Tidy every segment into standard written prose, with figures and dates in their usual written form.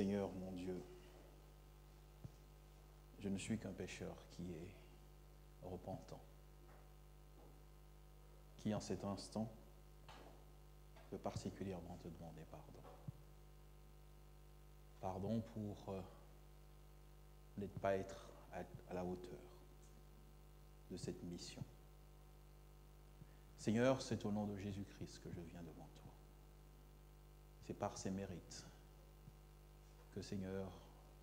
Seigneur, mon Dieu, je ne suis qu'un pécheur qui est repentant, qui en cet instant peut particulièrement te demander pardon. Pardon pour ne pas être à la hauteur de cette mission. Seigneur, c'est au nom de Jésus-Christ que je viens devant toi. C'est par ses mérites que, Seigneur,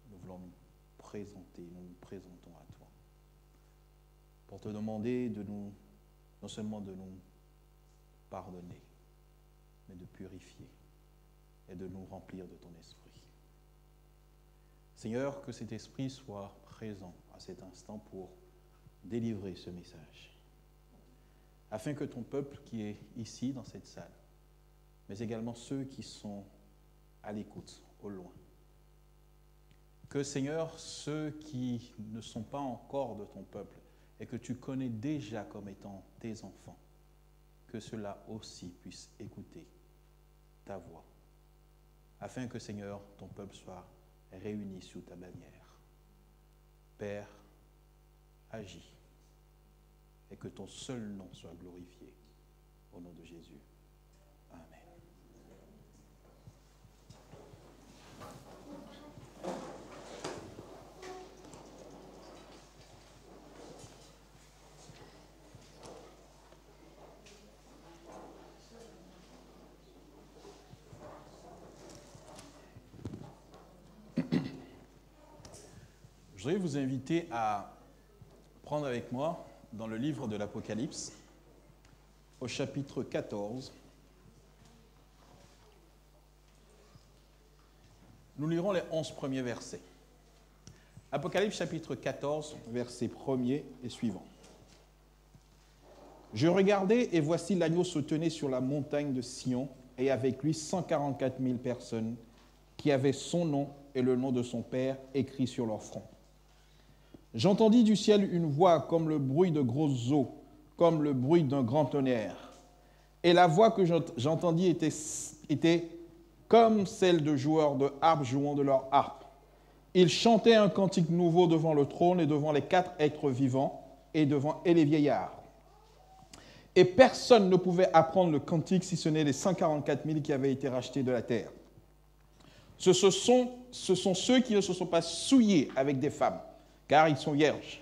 nous voulons nous présentons à toi. Pour te demander de nous, non seulement de nous pardonner, mais de purifier et de nous remplir de ton esprit. Seigneur, que cet esprit soit présent à cet instant pour délivrer ce message, afin que ton peuple qui est ici dans cette salle, mais également ceux qui sont à l'écoute, au loin, que Seigneur, ceux qui ne sont pas encore de ton peuple et que tu connais déjà comme étant tes enfants, que ceux-là aussi puissent écouter ta voix, afin que Seigneur, ton peuple soit réuni sous ta bannière. Père, agis et que ton seul nom soit glorifié. Au nom de Jésus. Amen. Je voudrais vous inviter à prendre avec moi dans le livre de l'Apocalypse, au chapitre 14. Nous lirons les 11 premiers versets. Apocalypse chapitre 14, versets 1er et suivant. Je regardais et voici l'agneau se tenait sur la montagne de Sion et avec lui 144 000 personnes qui avaient son nom et le nom de son Père écrit sur leur front. J'entendis du ciel une voix comme le bruit de grosses eaux, comme le bruit d'un grand tonnerre. Et la voix que j'entendis était comme celle de joueurs de harpe jouant de leur harpe. Ils chantaient un cantique nouveau devant le trône et devant les 4 êtres vivants et les vieillards. Et personne ne pouvait apprendre le cantique si ce n'est les 144 000 qui avaient été rachetés de la terre. Ce sont ceux qui ne se sont pas souillés avec des femmes, car ils sont vierges.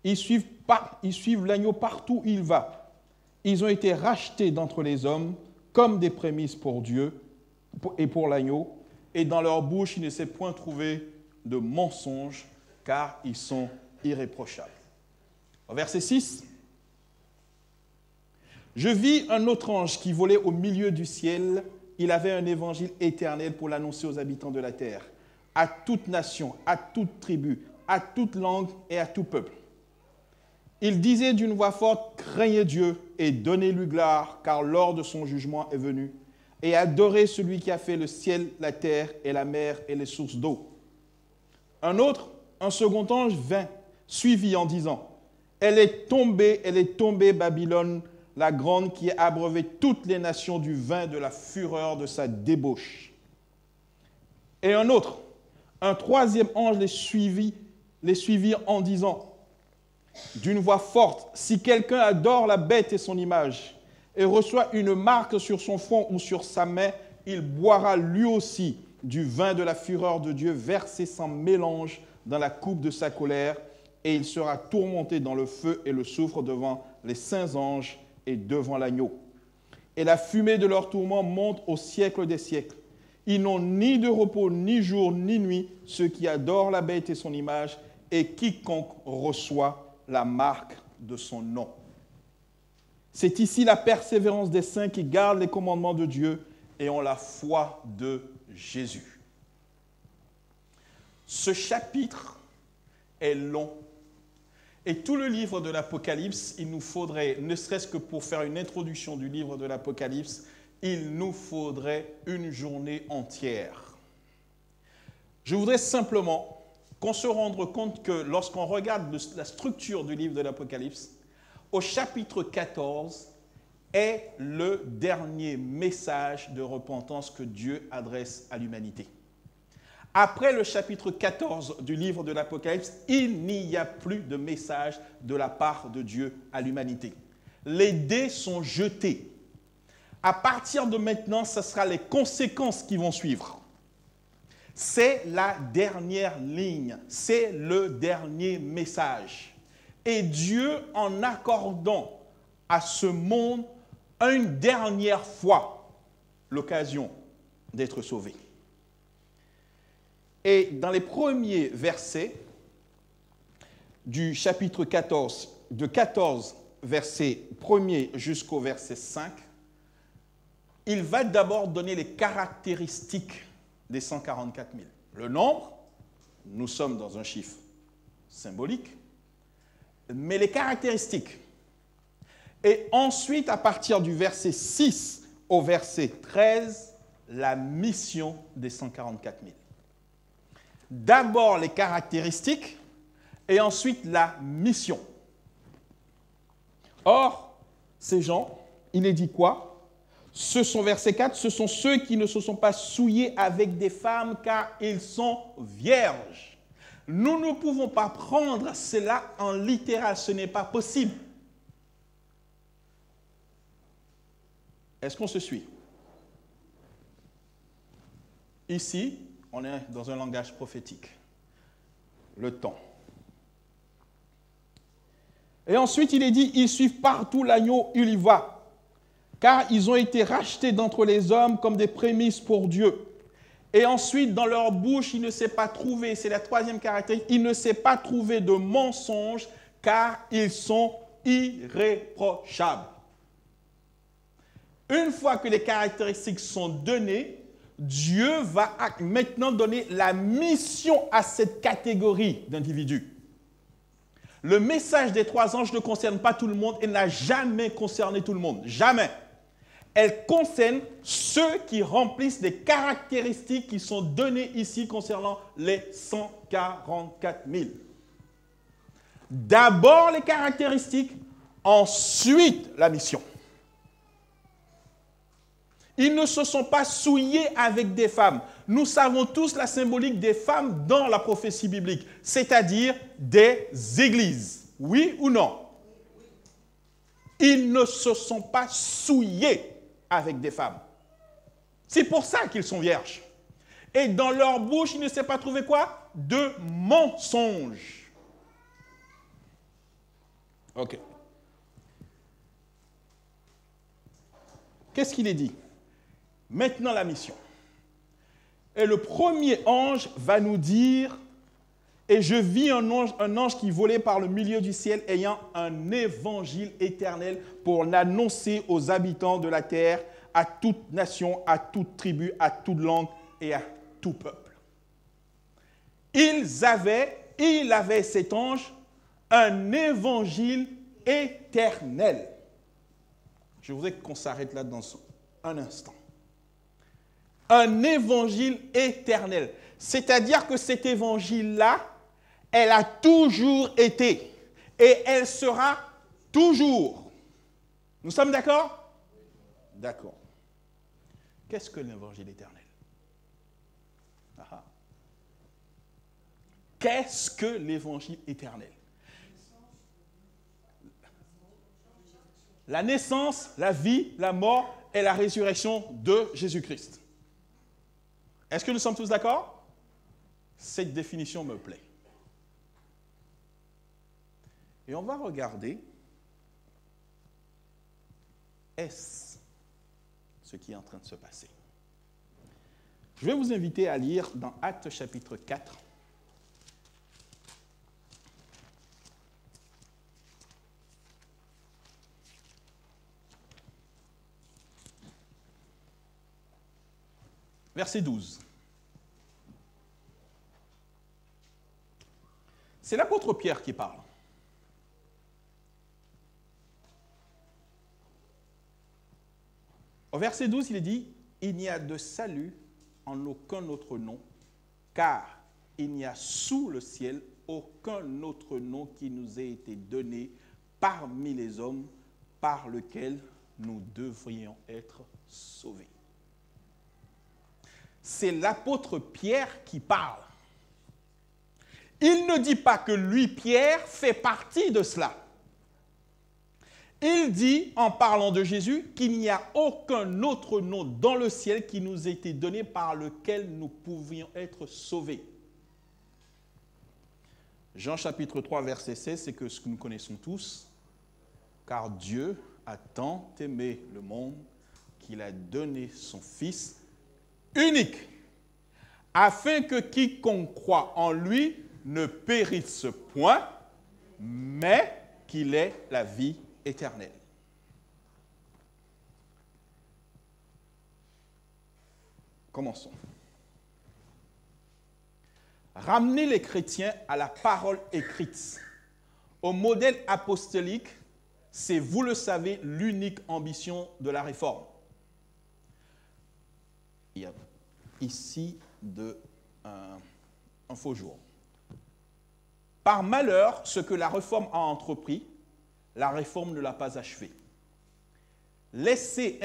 Ils suivent l'agneau partout où il va. Ils ont été rachetés d'entre les hommes comme des prémices pour Dieu et pour l'agneau, et dans leur bouche il ne s'est point trouvé de mensonge, car ils sont irréprochables. Au verset 6, je vis un autre ange qui volait au milieu du ciel. Il avait un évangile éternel pour l'annoncer aux habitants de la terre, à toute nation, à toute tribu, à toute langue et à tout peuple. Il disait d'une voix forte, craignez Dieu et donnez-lui gloire, car l'heure de son jugement est venue, et adorez celui qui a fait le ciel, la terre et la mer et les sources d'eau. Un second ange vint, suivit en disant, elle est tombée, Babylone, la grande qui a abreuvé toutes les nations du vin de la fureur de sa débauche. Et un troisième ange les suivit en disant, d'une voix forte, si quelqu'un adore la bête et son image, et reçoit une marque sur son front ou sur sa main, il boira lui aussi du vin de la fureur de Dieu versé sans mélange dans la coupe de sa colère, et il sera tourmenté dans le feu et le soufre devant les saints anges et devant l'agneau. Et la fumée de leur tourment monte au siècle des siècles. Ils n'ont ni de repos, ni jour, ni nuit, ceux qui adorent la bête et son image, et quiconque reçoit la marque de son nom. C'est ici la persévérance des saints qui gardent les commandements de Dieu et ont la foi de Jésus. Ce chapitre est long. Et tout le livre de l'Apocalypse, il nous faudrait, ne serait-ce que pour faire une introduction du livre de l'Apocalypse, il nous faudrait une journée entière. Je voudrais simplement qu'on se rende compte que lorsqu'on regarde la structure du livre de l'Apocalypse, au chapitre 14 est le dernier message de repentance que Dieu adresse à l'humanité. Après le chapitre 14 du livre de l'Apocalypse, il n'y a plus de message de la part de Dieu à l'humanité. Les dés sont jetés. À partir de maintenant, ce sera les conséquences qui vont suivre. C'est la dernière ligne, c'est le dernier message. Et Dieu, en accordant à ce monde une dernière fois l'occasion d'être sauvé. Et dans les premiers versets du chapitre 14, de 14 versets 1er jusqu'au verset 5, il va d'abord donner les caractéristiques des 144 000. Le nombre, nous sommes dans un chiffre symbolique, mais les caractéristiques. Et ensuite, à partir du verset 6 au verset 13, la mission des 144 000. D'abord les caractéristiques et ensuite la mission. Or, ces gens, il est dit quoi? Ce sont, verset 4, ce sont ceux qui ne se sont pas souillés avec des femmes car ils sont vierges. Nous ne pouvons pas prendre cela en littéral, ce n'est pas possible. Est-ce qu'on se suit? Ici, on est dans un langage prophétique. Le temps. Et ensuite, il est dit, ils suivent partout l'agneau, il y va. Car ils ont été rachetés d'entre les hommes comme des prémices pour Dieu. Et ensuite, dans leur bouche, il ne s'est pas trouvé, c'est la troisième caractéristique, il ne s'est pas trouvé de mensonge, car ils sont irréprochables. Une fois que les caractéristiques sont données, Dieu va maintenant donner la mission à cette catégorie d'individus. Le message des trois anges ne concerne pas tout le monde et n'a jamais concerné tout le monde. Jamais. Elle concerne ceux qui remplissent des caractéristiques qui sont données ici concernant les 144 000. D'abord les caractéristiques, ensuite la mission. Ils ne se sont pas souillés avec des femmes. Nous savons tous la symbolique des femmes dans la prophétie biblique, c'est-à-dire des églises. Oui ou non? Ils ne se sont pas souillés avec des femmes. C'est pour ça qu'ils sont vierges. Et dans leur bouche, il ne s'est pas trouvé quoi? De mensonges. Ok. Qu'est-ce qu'il est dit? Maintenant la mission. Et le premier ange va nous dire, et je vis un ange qui volait par le milieu du ciel ayant un évangile éternel pour l'annoncer aux habitants de la terre, à toute nation, à toute tribu, à toute langue et à tout peuple. Il avait cet ange un évangile éternel. Je voudrais qu'on s'arrête là dans un instant. Un évangile éternel. C'est-à-dire que cet évangile-là, elle a toujours été et elle sera toujours. Nous sommes d'accord? D'accord. Qu'est-ce que l'évangile éternel? Qu'est-ce que l'évangile éternel? La naissance, la vie, la mort et la résurrection de Jésus-Christ. Est-ce que nous sommes tous d'accord? Cette définition me plaît. Et on va regarder, est-ce ce qui est en train de se passer? Je vais vous inviter à lire dans Actes chapitre 4. Verset 12. C'est l'apôtre Pierre qui parle. Au verset 12, il est dit, « Il n'y a de salut en aucun autre nom, car il n'y a sous le ciel aucun autre nom qui nous ait été donné parmi les hommes par lequel nous devrions être sauvés. » c'est l'apôtre Pierre qui parle. Il ne dit pas que lui, Pierre, fait partie de cela. Il dit, en parlant de Jésus, qu'il n'y a aucun autre nom dans le ciel qui nous ait été donné par lequel nous pouvions être sauvés. Jean chapitre 3, verset 16, c'est que ce que nous connaissons tous. Car Dieu a tant aimé le monde qu'il a donné son Fils unique, afin que quiconque croit en lui ne périsse point, mais qu'il ait la vie éternelle. Commençons. Ramener les chrétiens à la parole écrite, au modèle apostolique, c'est, vous le savez, l'unique ambition de la réforme. Il y a ici un faux jour. Par malheur, ce que la réforme a entrepris, la réforme ne l'a pas achevé. Laissé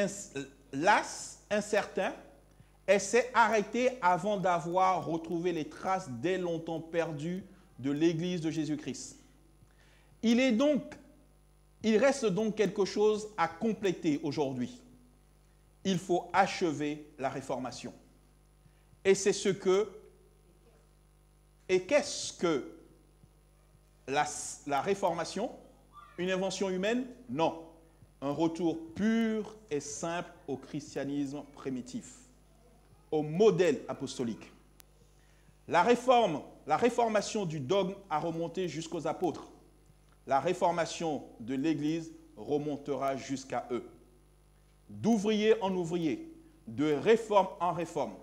las, incertain, elle s'est arrêtée avant d'avoir retrouvé les traces dès longtemps perdues de l'Église de Jésus-Christ. Il reste donc quelque chose à compléter aujourd'hui. Il faut achever la réformation. Et c'est ce que... Et qu'est-ce que la réformation? Une invention humaine? Non. Un retour pur et simple au christianisme primitif, au modèle apostolique. La réformation du dogme a remonté jusqu'aux apôtres. La réformation de l'Église remontera jusqu'à eux. D'ouvrier en ouvrier, de réforme en réforme,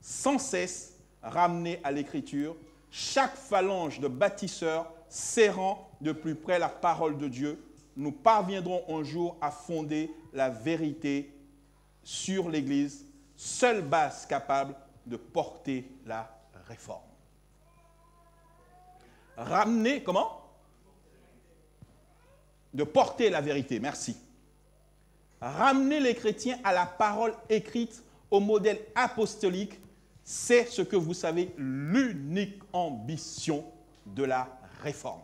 sans cesse ramenés à l'Écriture, chaque phalange de bâtisseurs serrant de plus près la parole de Dieu, nous parviendrons un jour à fonder la vérité sur l'Église, seule base capable de porter la réforme. Ramener, comment? De porter la vérité, merci. Ramener les chrétiens à la parole écrite, au modèle apostolique, c'est ce que vous savez, l'unique ambition de la réforme.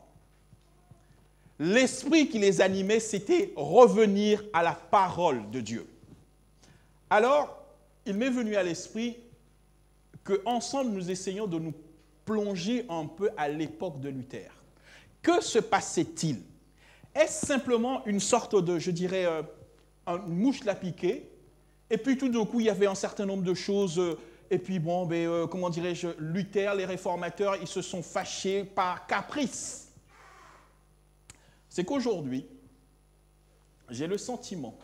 L'esprit qui les animait, c'était revenir à la parole de Dieu. Alors, il m'est venu à l'esprit qu'ensemble, nous essayons de nous plonger un peu à l'époque de Luther. Que se passait-il? Est-ce simplement une sorte de, je dirais, une mouche l'a piqué, et puis tout d'un coup, il y avait un certain nombre de choses, et puis bon, comment dirais-je, Luther, les réformateurs, ils se sont fâchés par caprice. C'est qu'aujourd'hui, j'ai le sentiment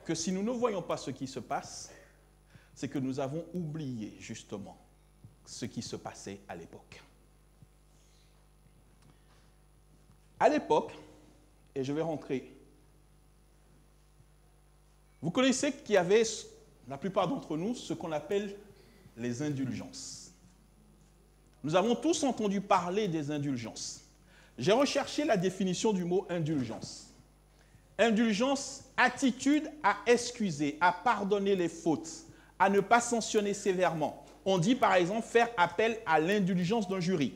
que si nous ne voyons pas ce qui se passe, c'est que nous avons oublié justement ce qui se passait à l'époque. À l'époque, et je vais rentrer, vous connaissez qu'il y avait, la plupart d'entre nous, ce qu'on appelle les indulgences. Nous avons tous entendu parler des indulgences. J'ai recherché la définition du mot indulgence. Indulgence, attitude à excuser, à pardonner les fautes, à ne pas sanctionner sévèrement. On dit par exemple faire appel à l'indulgence d'un jury.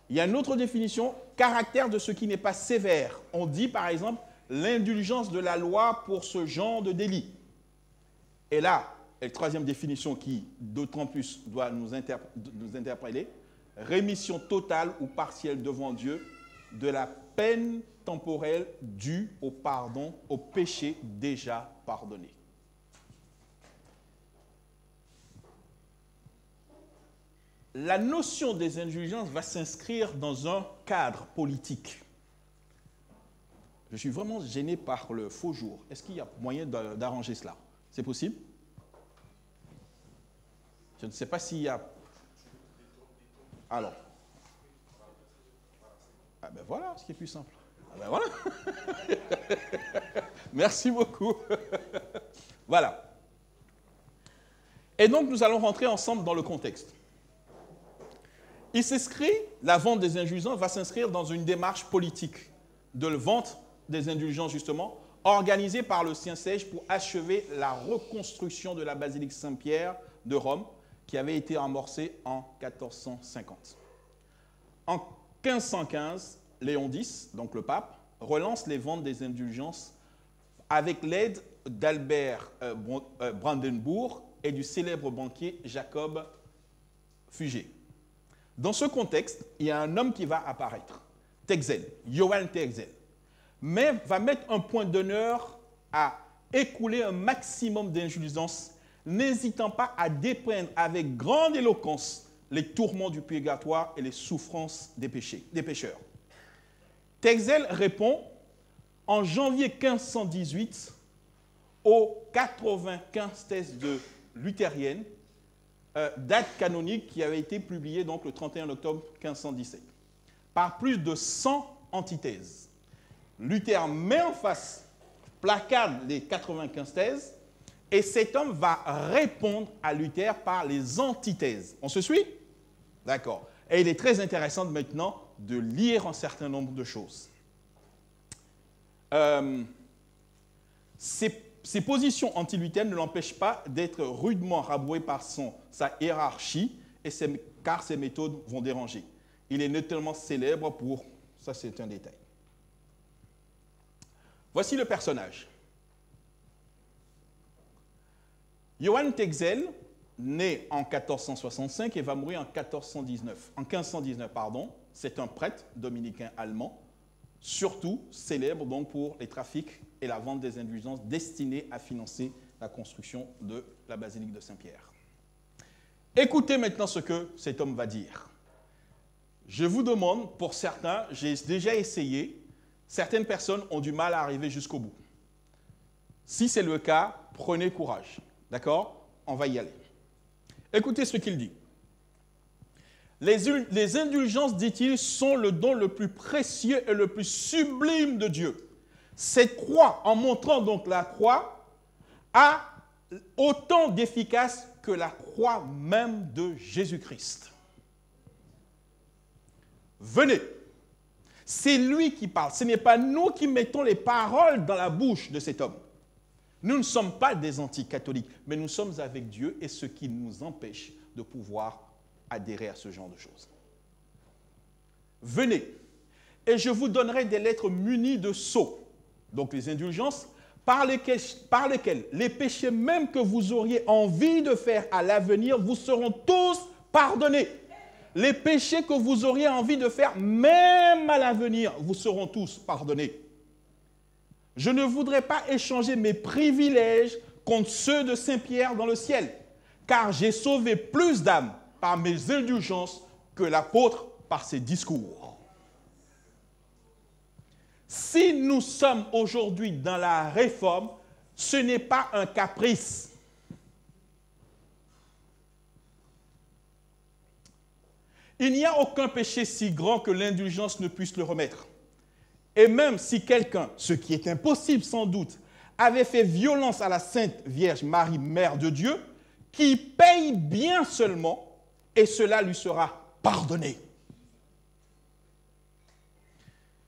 Il y a une autre définition, caractère de ce qui n'est pas sévère. On dit par exemple l'indulgence de la loi pour ce genre de délit. Et là, la troisième définition qui d'autant plus doit nous interpeller, rémission totale ou partielle devant Dieu de la peine temporelle due au pardon, au péché déjà pardonné. La notion des indulgences va s'inscrire dans un cadre politique. Je suis vraiment gêné par le faux jour. Est-ce qu'il y a moyen d'arranger cela? C'est possible? Je ne sais pas s'il y a... Alors. Ah ben voilà, ce qui est plus simple. Ah ben voilà. Merci beaucoup. Voilà. Et donc, nous allons rentrer ensemble dans le contexte. Il s'inscrit, la vente des indulgences va s'inscrire dans une démarche politique de vente des indulgences, justement, organisé par le Saint-Siège pour achever la reconstruction de la basilique Saint-Pierre de Rome, qui avait été amorcée en 1450. En 1515, Léon X, donc le pape, relance les ventes des indulgences avec l'aide d'Albert Brandenburg et du célèbre banquier Jacob Fugger. Dans ce contexte, il y a un homme qui va apparaître, Texel, Johann Texel, mais va mettre un point d'honneur à écouler un maximum d'indulgences, n'hésitant pas à dépeindre avec grande éloquence les tourments du purgatoire et les souffrances des pécheurs. Texel répond en janvier 1518 aux 95 thèses de luthérienne, date canonique qui avait été publiée donc, le 31 octobre 1517, par plus de 100 antithèses. Luther met en face, placarde les 95 thèses, et cet homme va répondre à Luther par les antithèses. On se suit? D'accord. Et il est très intéressant maintenant de lire un certain nombre de choses. Ces positions anti-luthériennes ne l'empêchent pas d'être rudement rabroué par sa hiérarchie, car ses méthodes vont déranger. Il est notamment célèbre pour... Ça, c'est un détail. Voici le personnage. Johann Texel, né en 1465 et va mourir en 1519, pardon. C'est un prêtre dominicain allemand, surtout célèbre donc pour les trafics et la vente des indulgences destinées à financer la construction de la basilique de Saint-Pierre. Écoutez maintenant ce que cet homme va dire. Je vous demande, pour certains, j'ai déjà essayé, certaines personnes ont du mal à arriver jusqu'au bout. Si c'est le cas, prenez courage. D'accord? On va y aller. Écoutez ce qu'il dit. Les indulgences, dit-il, sont le don le plus précieux et le plus sublime de Dieu. Cette croix, en montrant donc la croix, a autant d'efficace que la croix même de Jésus-Christ. Venez. C'est lui qui parle. Ce n'est pas nous qui mettons les paroles dans la bouche de cet homme. Nous ne sommes pas des anticatholiques, mais nous sommes avec Dieu et ce qui nous empêche de pouvoir adhérer à ce genre de choses. Venez, et je vous donnerai des lettres munies de sceaux, donc les indulgences, par lesquelles les péchés même que vous auriez envie de faire à l'avenir vous seront tous pardonnés. Les péchés que vous auriez envie de faire même à l'avenir vous seront tous pardonnés. Je ne voudrais pas échanger mes privilèges contre ceux de Saint-Pierre dans le ciel, car j'ai sauvé plus d'âmes par mes indulgences que l'apôtre par ses discours. Si nous sommes aujourd'hui dans la réforme, ce n'est pas un caprice. Il n'y a aucun péché si grand que l'indulgence ne puisse le remettre. Et même si quelqu'un, ce qui est impossible sans doute, avait fait violence à la Sainte Vierge Marie, Mère de Dieu, qui paye bien seulement, et cela lui sera pardonné.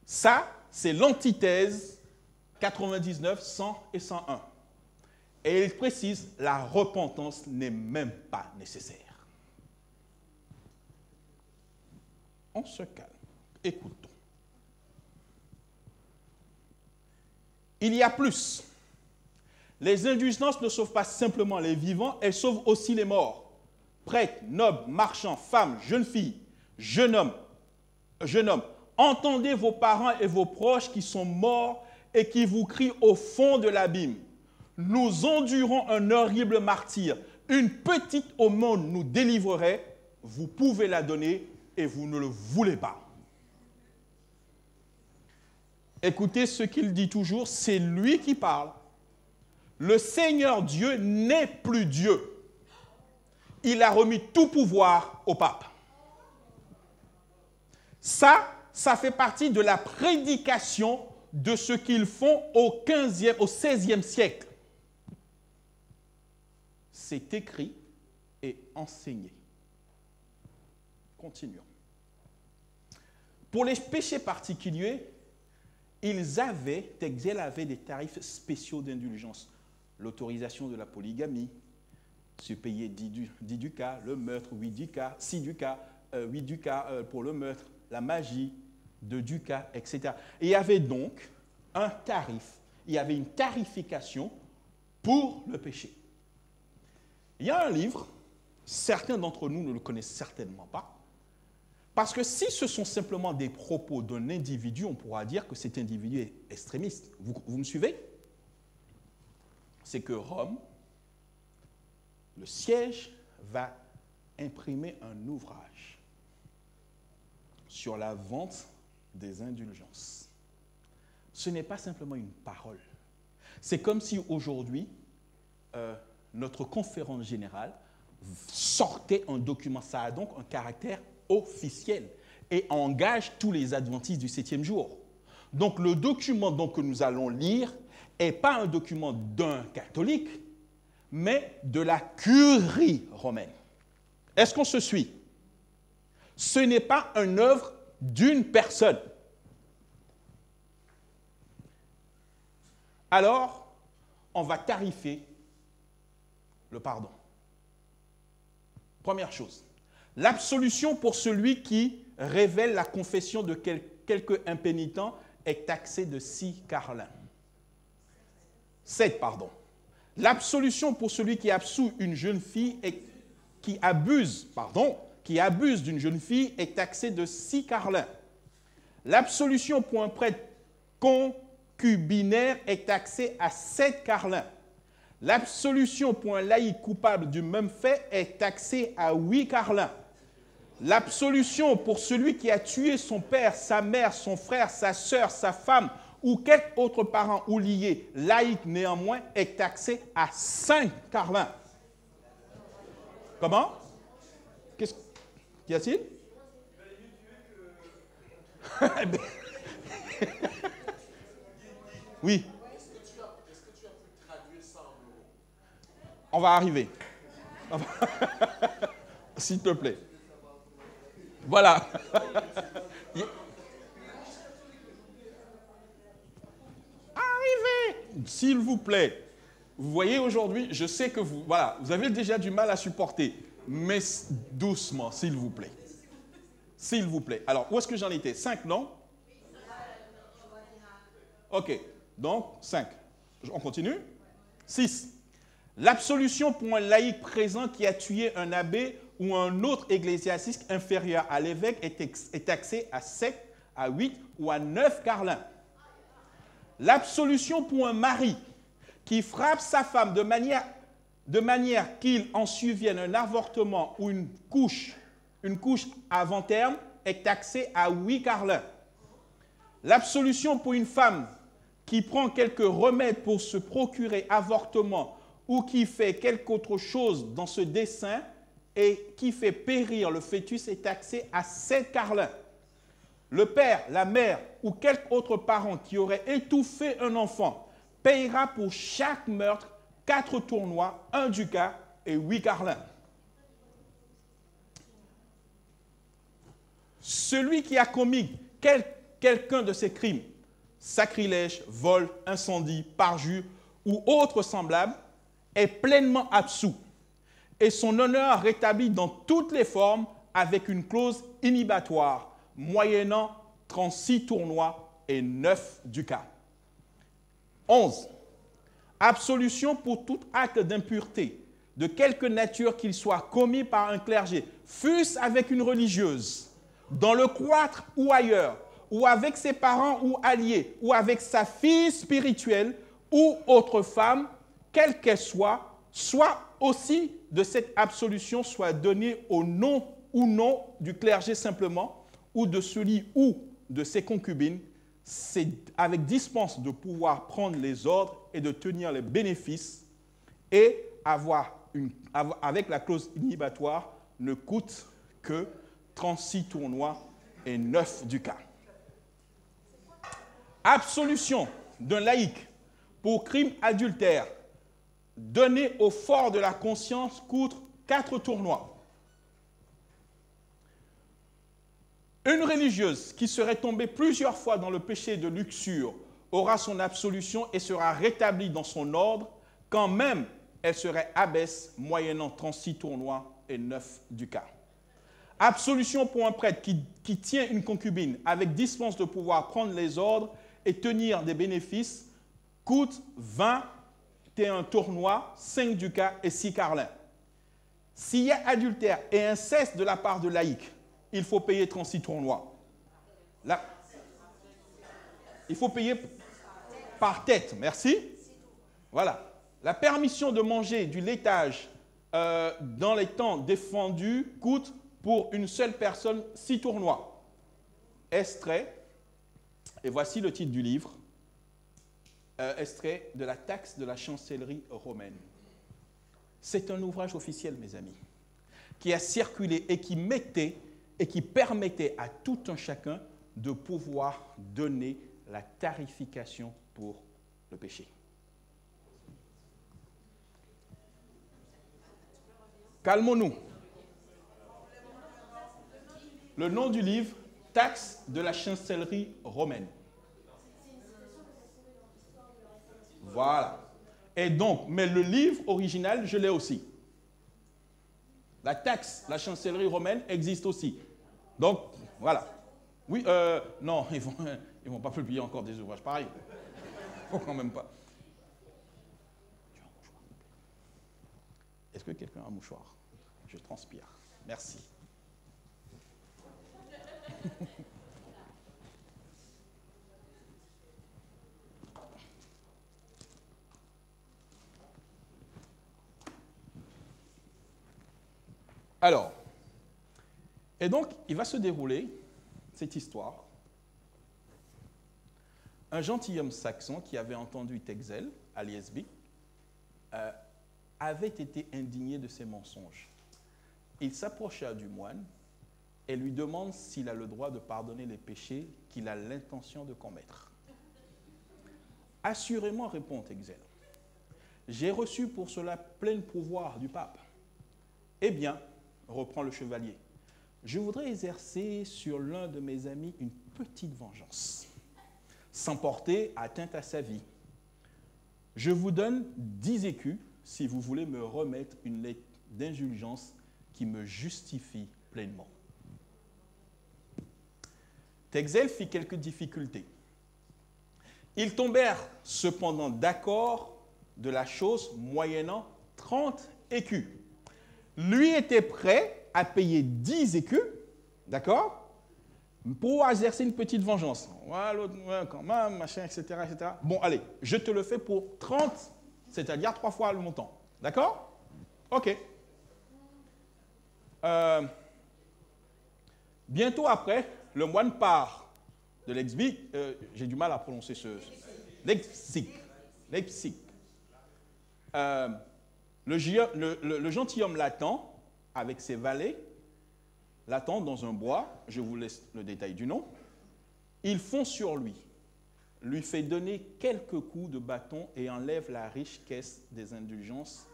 Ça, c'est l'antithèse 99, 100 et 101. Et il précise, la repentance n'est même pas nécessaire. On se calme. Écoutons. Il y a plus. Les indulgences ne sauvent pas simplement les vivants, elles sauvent aussi les morts. Prêtres, nobles, marchands, femmes, jeunes filles, jeunes hommes. Entendez vos parents et vos proches qui sont morts et qui vous crient au fond de l'abîme. Nous endurons un horrible martyre. Une petite aumône nous délivrerait. Vous pouvez la donner et vous ne le voulez pas. Écoutez ce qu'il dit toujours, c'est lui qui parle. Le Seigneur Dieu n'est plus Dieu. Il a remis tout pouvoir au pape. Ça fait partie de la prédication de ce qu'ils font au XVIe siècle. C'est écrit et enseigné. Continuons. Pour les péchés particuliers, ils avaient des tarifs spéciaux d'indulgence. L'autorisation de la polygamie, se payer 10 ducats, le meurtre, 8 ducats, 6 ducats, 8 ducats pour le meurtre, la magie, 2 ducats, etc. Et il y avait donc un tarif, il y avait une tarification pour le péché. Il y a un livre, certains d'entre nous ne le connaissent certainement pas, parce que si ce sont simplement des propos d'un individu, on pourra dire que cet individu est extrémiste. Vous me suivez? C'est que Rome, le siège, va imprimer un ouvrage sur la vente des indulgences. Ce n'est pas simplement une parole. C'est comme si aujourd'hui, notre conférence générale sortait un document. Ça a donc un caractère officiel et engage tous les adventistes du 7e jour. Donc le document donc, que nous allons lire n'est pas un document d'un catholique, mais de la curie romaine. Est-ce qu'on se suit? Ce n'est pas une œuvre d'une personne. Alors, on va tarifer le pardon. Première chose, l'absolution pour celui qui révèle la confession de quelque impénitent est taxée de 6 carlins. 7, pardon. L'absolution pour celui qui absout une jeune fille et qui abuse d'une jeune fille est taxée de 6 carlins. L'absolution pour un prêtre concubinaire est taxée à 7 carlins. L'absolution pour un laïc coupable du même fait est taxée à 8 carlins. L'absolution pour celui qui a tué son père, sa mère, son frère, sa sœur, sa femme ou quelque autre parent ou lié, laïc néanmoins, est taxée à 5 carlins. Comment? Qu'y a-t-il? Oui. On va arriver. S'il te plaît. Voilà. Arrivez, s'il vous plaît. Vous voyez aujourd'hui, je sais que vous avez déjà du mal à supporter, mais doucement, s'il vous plaît. S'il vous plaît. Alors, où est-ce que j'en étais? 5, non? OK. Donc, 5. On continue? 6. L'absolution pour un laïc présent qui a tué un abbé ou un autre ecclésiastique inférieur à l'évêque est taxée à 7, à 8 ou à 9 carlins. L'absolution pour un mari qui frappe sa femme de manière qu'il en survienne un avortement ou une couche avant terme est taxée à 8 carlins. L'absolution pour une femme qui prend quelques remèdes pour se procurer avortement ou qui fait quelque autre chose dans ce dessein et qui fait périr le fœtus est taxé à 7 carlins. Le père, la mère ou quelque autre parent qui aurait étouffé un enfant payera pour chaque meurtre 4 tournois, 1 ducat et 8 carlins. Celui qui a commis quelqu'un de ces crimes, sacrilège, vol, incendie, parjure ou autre semblable, est pleinement absous et son honneur rétabli dans toutes les formes avec une clause inhibitoire, moyennant 36 tournois et 9 ducats. 11. Absolution pour tout acte d'impureté, de quelque nature qu'il soit commis par un clergé, fût-ce avec une religieuse, dans le cloître ou ailleurs, ou avec ses parents ou alliés, ou avec sa fille spirituelle ou autre femme, quelle qu'elle soit aussi de cette absolution soit donnée au nom ou non du clergé simplement, ou de celui ou de ses concubines, c'est avec dispense de pouvoir prendre les ordres et de tenir les bénéfices, et avec la clause inhibitoire ne coûte que 36 tournois et 9 ducats. Absolution d'un laïc pour crime adultère donné au fort de la conscience coûte 4 tournois. Une religieuse qui serait tombée plusieurs fois dans le péché de luxure aura son absolution et sera rétablie dans son ordre, quand même elle serait abbesse moyennant 36 tournois et 9 ducats. Absolution pour un prêtre qui tient une concubine avec dispense de pouvoir prendre les ordres et tenir des bénéfices coûte 21 tournois, 5 ducats et 6 carlins. S'il y a adultère et inceste de la part de laïcs, il faut payer 36 tournois. Là, il faut payer par tête, merci. Voilà. La permission de manger du laitage dans les temps défendus coûte pour une seule personne 6 tournois. Extrait, et voici le titre du livre, extrait de la taxe de la chancellerie romaine. C'est un ouvrage officiel, mes amis, qui a circulé et qui mettait et qui permettait à tout un chacun de pouvoir donner la tarification pour le péché. Calmons-nous. Le nom du livre, taxe de la chancellerie romaine. Voilà. Et donc, mais le livre original, je l'ai aussi. La taxe, la chancellerie romaine existe aussi. Donc, voilà. Oui, non, ils vont pas publier encore des ouvrages pareils. Il ne faut quand même pas. Est-ce que quelqu'un a un mouchoir? Je transpire. Merci. Alors, et donc, il va se dérouler cette histoire. Un gentilhomme saxon qui avait entendu Texel à Liesby avait été indigné de ses mensonges. Il s'approcha du moine et lui demande s'il a le droit de pardonner les péchés qu'il a l'intention de commettre. Assurément, répond Texel, j'ai reçu pour cela plein pouvoir du pape. Eh bien, reprend le chevalier, je voudrais exercer sur l'un de mes amis une petite vengeance, sans porter atteinte à sa vie. Je vous donne 10 écus si vous voulez me remettre une lettre d'indulgence qui me justifie pleinement. Texel fit quelques difficultés. Ils tombèrent cependant d'accord de la chose moyennant 30 écus. Lui était prêt à payer 10 écus, d'accord, pour exercer une petite vengeance. Ouais, l'autre, ouais, quand même, machin, etc., etc. Bon, allez, je te le fais pour 30, c'est-à-dire 3 fois le montant. D'accord? OK. Bientôt après, le moine part de Leipzig. J'ai du mal à prononcer ce... Leipzig. Leipzig. Le gentilhomme l'attend avec ses valets, l'attend dans un bois, je vous laisse le détail du nom. Ils font sur lui fait donner quelques coups de bâton et enlève la riche caisse des indulgences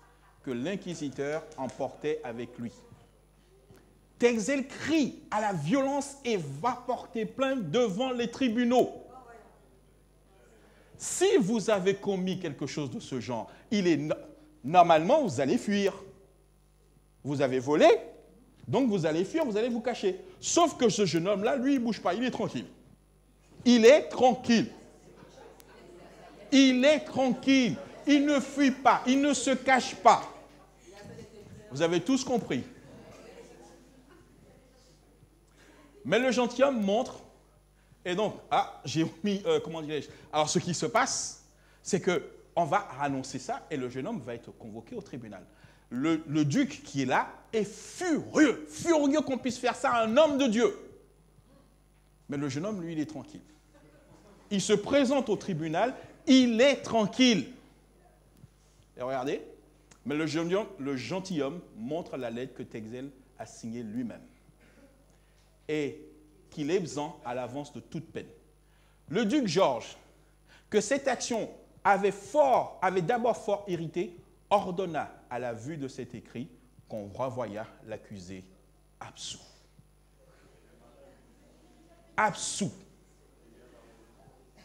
que l'inquisiteur emportait avec lui. Texel crie à la violence et va porter plainte devant les tribunaux. Si vous avez commis quelque chose de ce genre, normalement, vous allez fuir. Vous avez volé, donc vous allez fuir, vous allez vous cacher. Sauf que ce jeune homme-là, lui, il ne bouge pas, il est tranquille. Il est tranquille. Il est tranquille. Il ne fuit pas, il ne se cache pas. Vous avez tous compris. Mais le gentilhomme montre, et donc, j'ai mis, comment dirais-je, alors ce qui se passe, c'est qu'on va annoncer ça et le jeune homme va être convoqué au tribunal. Le duc qui est là est furieux qu'on puisse faire ça à un homme de Dieu. Mais le jeune homme, lui, il est tranquille. Il se présente au tribunal, il est tranquille. Et regardez, mais le gentilhomme montre la lettre que Texel a signée lui-même. Et qu'il est exempt à l'avance de toute peine. Le duc Georges, que cette action avait d'abord fort irrité, ordonna à la vue de cet écrit qu'on renvoyât l'accusé absous. absous.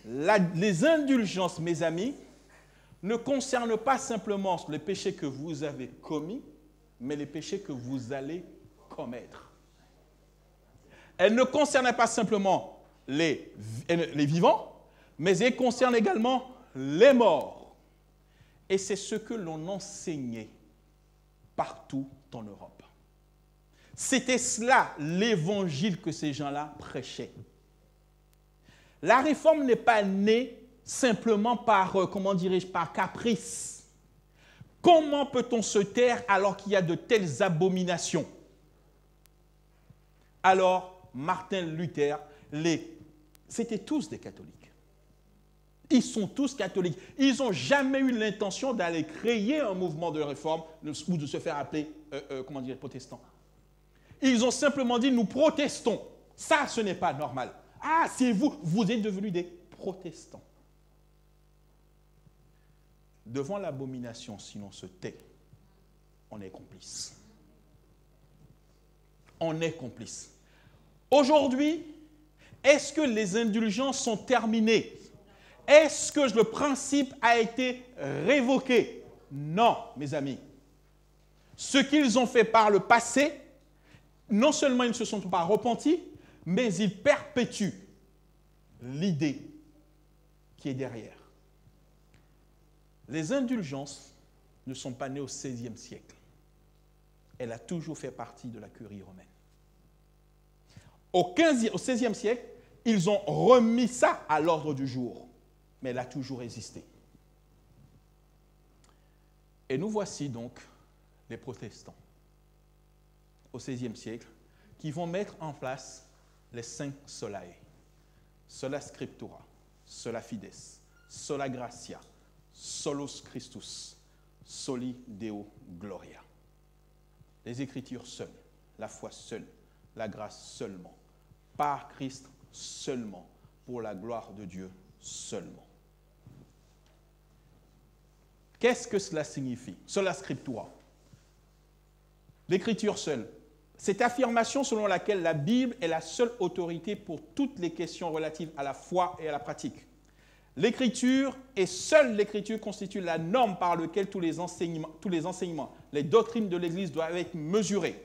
Les indulgences, mes amis, ne concernent pas simplement les péchés que vous avez commis, mais les péchés que vous allez commettre. Elles ne concernent pas simplement les vivants, mais elles concernent également les morts. Et c'est ce que l'on enseignait partout en Europe. C'était cela l'évangile que ces gens-là prêchaient. La réforme n'est pas née simplement par, par caprice. Comment peut-on se taire alors qu'il y a de telles abominations? Alors, Martin Luther, c'était tous des catholiques. Ils sont tous catholiques. Ils n'ont jamais eu l'intention d'aller créer un mouvement de réforme ou de se faire appeler, protestants. Ils ont simplement dit, nous protestons. Ça, ce n'est pas normal. Ah, c'est vous, vous êtes devenus des protestants. Devant l'abomination, si l'on se tait, on est complice. On est complice. Aujourd'hui, est-ce que les indulgences sont terminées? Est-ce que le principe a été révoqué? Non, mes amis. Ce qu'ils ont fait par le passé, non seulement ils ne se sont pas repentis, mais ils perpétuent l'idée qui est derrière. Les indulgences ne sont pas nées au XVIe siècle. Elle a toujours fait partie de la curie romaine. Au XVIe siècle, ils ont remis ça à l'ordre du jour, mais elle a toujours existé. Et nous voici donc les protestants, au XVIe siècle, qui vont mettre en place les 5 solae. Sola scriptura, sola fides, sola gratia, solus Christus, soli Deo gloria. Les Écritures seules, la foi seule, la grâce seulement, par Christ seulement, pour la gloire de Dieu seulement. Qu'est-ce que cela signifie? Sola scriptura. L'Écriture seule. Cette affirmation selon laquelle la Bible est la seule autorité pour toutes les questions relatives à la foi et à la pratique. L'Écriture et seule l'Écriture constitue la norme par laquelle tous les enseignements, les doctrines de l'Église doivent être mesurés.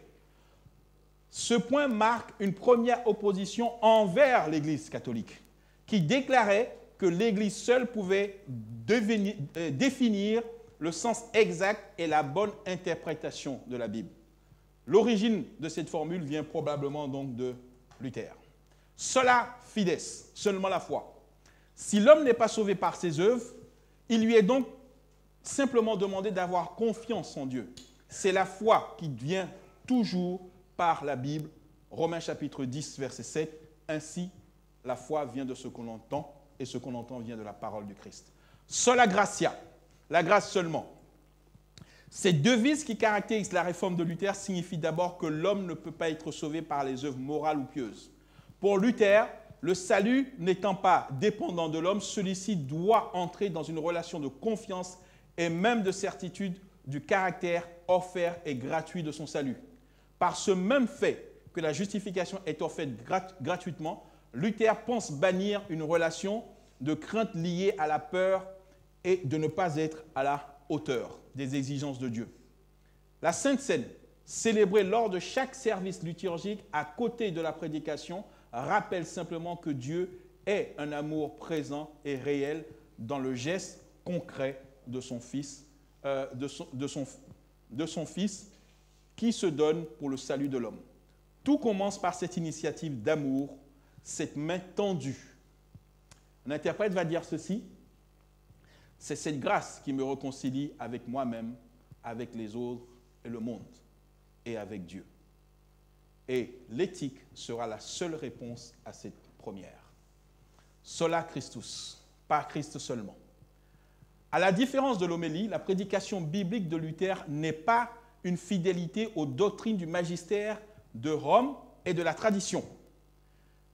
Ce point marque une première opposition envers l'Église catholique, qui déclarait que l'Église seule pouvait définir le sens exact et la bonne interprétation de la Bible. L'origine de cette formule vient probablement donc de Luther. Sola fides, seulement la foi. Si l'homme n'est pas sauvé par ses œuvres, il lui est donc simplement demandé d'avoir confiance en Dieu. C'est la foi qui vient toujours par la Bible. Romains chapitre 10, verset 7. Ainsi, la foi vient de ce qu'on entend, et ce qu'on entend vient de la parole du Christ. Sola gratia, la grâce seulement. Cette devise qui caractérise la réforme de Luther signifie d'abord que l'homme ne peut pas être sauvé par les œuvres morales ou pieuses. Pour Luther, le salut n'étant pas dépendant de l'homme, celui-ci doit entrer dans une relation de confiance et même de certitude du caractère offert et gratuit de son salut. Par ce même fait que la justification est offerte gratuitement, Luther pense bannir une relation de crainte liée à la peur et de ne pas être à la hauteur des exigences de Dieu. La Sainte Seine, célébrée lors de chaque service liturgique à côté de la prédication, rappelle simplement que Dieu est un amour présent et réel dans le geste concret de son Fils, de son Fils qui se donne pour le salut de l'homme. Tout commence par cette initiative d'amour, cette main tendue. Un interprète va dire ceci: c'est cette grâce qui me réconcilie avec moi-même, avec les autres et le monde, et avec Dieu. Et l'éthique sera la seule réponse à cette première. Sola Christus, par Christ seulement. À la différence de l'homélie, la prédication biblique de Luther n'est pas une fidélité aux doctrines du magistère de Rome et de la tradition.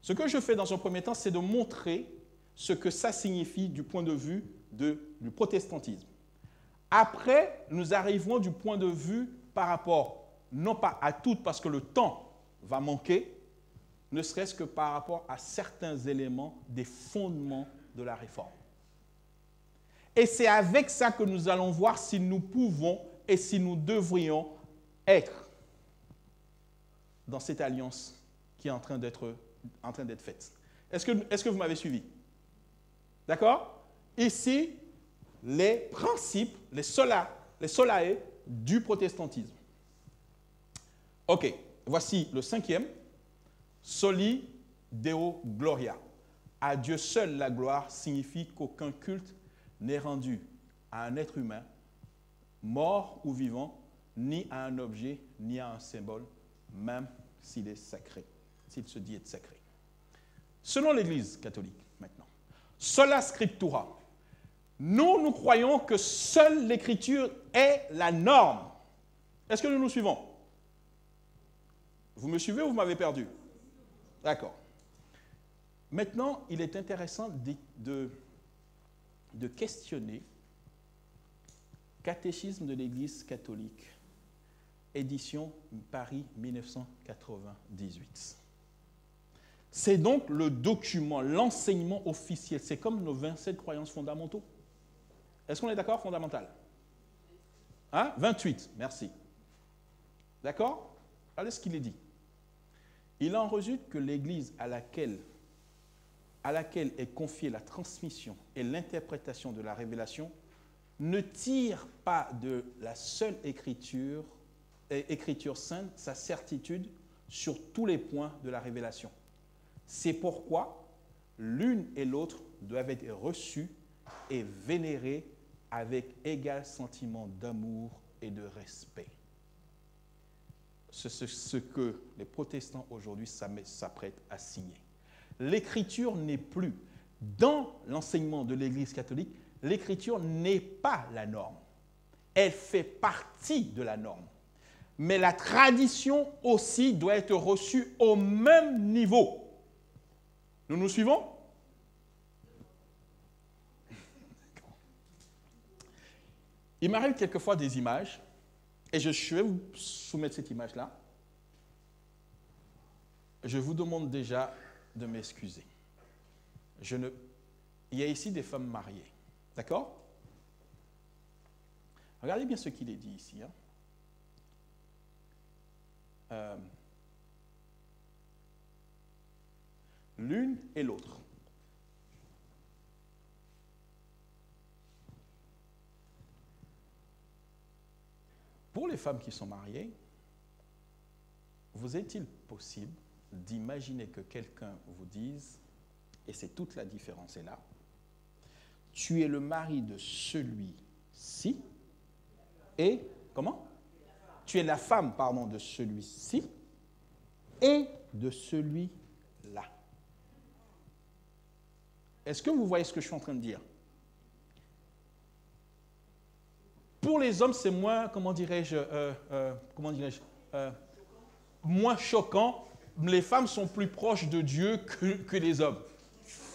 Ce que je fais dans un premier temps, c'est de montrer ce que ça signifie du point de vue du protestantisme. Après, nous arriverons du point de vue par rapport, non pas à toutes, parce que le temps va manquer, ne serait-ce que par rapport à certains éléments des fondements de la réforme. Et c'est avec ça que nous allons voir si nous pouvons et si nous devrions être dans cette alliance qui est en train d'être faite. Est-ce que vous m'avez suivi? D'accord? Ici, les principes, les solae du protestantisme. Ok, voici le 5e. Soli Deo Gloria. À Dieu seul la gloire signifie qu'aucun culte n'est rendu à un être humain, mort ou vivant, ni à un objet, ni à un symbole, même s'il est sacré, s'il se dit être sacré. Selon l'Église catholique, maintenant, sola scriptura, nous croyons que seule l'Écriture est la norme. Est-ce que nous nous suivons? Vous me suivez ou vous m'avez perdu? D'accord. Maintenant, il est intéressant de questionner Catéchisme de l'Église catholique, édition Paris 1998. C'est donc le document, l'enseignement officiel. C'est comme nos 27 croyances fondamentaux. Est-ce qu'on est d'accord? Fondamental. Hein? 28, merci. D'accord? Regardez ce qu'il est dit. Il en résulte que l'Église à laquelle est confiée la transmission et l'interprétation de la révélation ne tire pas de la seule écriture sainte sa certitude sur tous les points de la révélation. C'est pourquoi l'une et l'autre doivent être reçues et vénérées avec égal sentiment d'amour et de respect. C'est ce que les protestants aujourd'hui s'apprêtent à signer. L'écriture n'est plus, dans l'enseignement de l'Église catholique, l'écriture n'est pas la norme. Elle fait partie de la norme. Mais la tradition aussi doit être reçue au même niveau. Nous nous suivons? Il m'arrive quelquefois des images, et je vais vous soumettre cette image-là. Je vous demande déjà de m'excuser. Il y a ici des femmes mariées. D'accord? Regardez bien ce qu'il est dit ici. L'une et l'autre. Pour les femmes qui sont mariées, vous est-il possible d'imaginer que quelqu'un vous dise, et c'est toute la différence est là, tu es le mari de celui-ci, et, comment? Tu es la femme, pardon, de celui-ci, et de celui-là. Est-ce que vous voyez ce que je suis en train de dire? Pour les hommes, c'est moins, moins choquant. Les femmes sont plus proches de Dieu que les hommes.